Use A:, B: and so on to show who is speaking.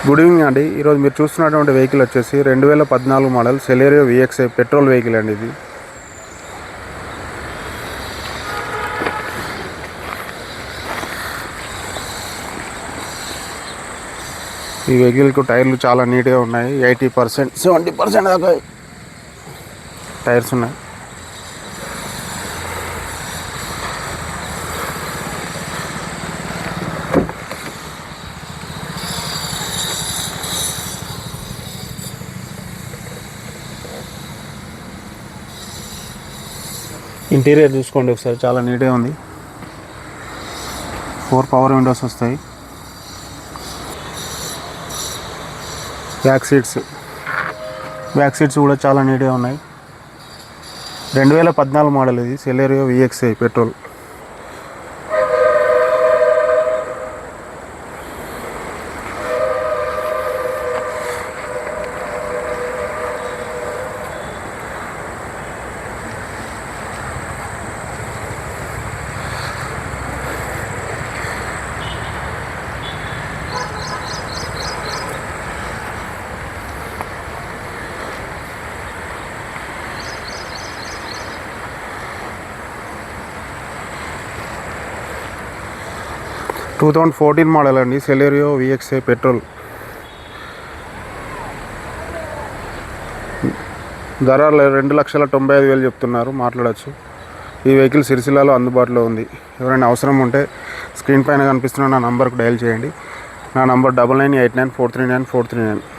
A: Good evening అండి. ఈరోజు మీరు చూస్తున్నటువంటి వెహికల్ వచ్చేసి 2014 model Celerio VXI petrol vehicle అండి. ఈ వెహికల్కు టైర్లు చాలా నీట్గా ఉన్నాయి. 80% 70% దాకా టైర్స్ ఉన్నాయి. ఇంటీరియర్ చూసుకోండి ఒకసారి, చాలా నీట్గా ఉంది. 4 పవర్ విండోస్ వస్తాయి. బ్యాక్ సీట్స్ కూడా చాలా నీట్గా ఉన్నాయి. 2014 మోడల్ ఇది Celerio VXI petrol. Two 2014 model అండి సెలెరియో VXI పెట్రోల్. ధర 2,95,000 చెప్తున్నారు, మాట్లాడచ్చు. ఈ వెహికల్ సిరిసిల్లాలో అందుబాటులో ఉంది. ఎవరైనా అవసరం ఉంటే స్క్రీన్ పైన కనిపిస్తున్న నా నంబర్కు డయల్ చేయండి. నా నంబర్ 9989439439.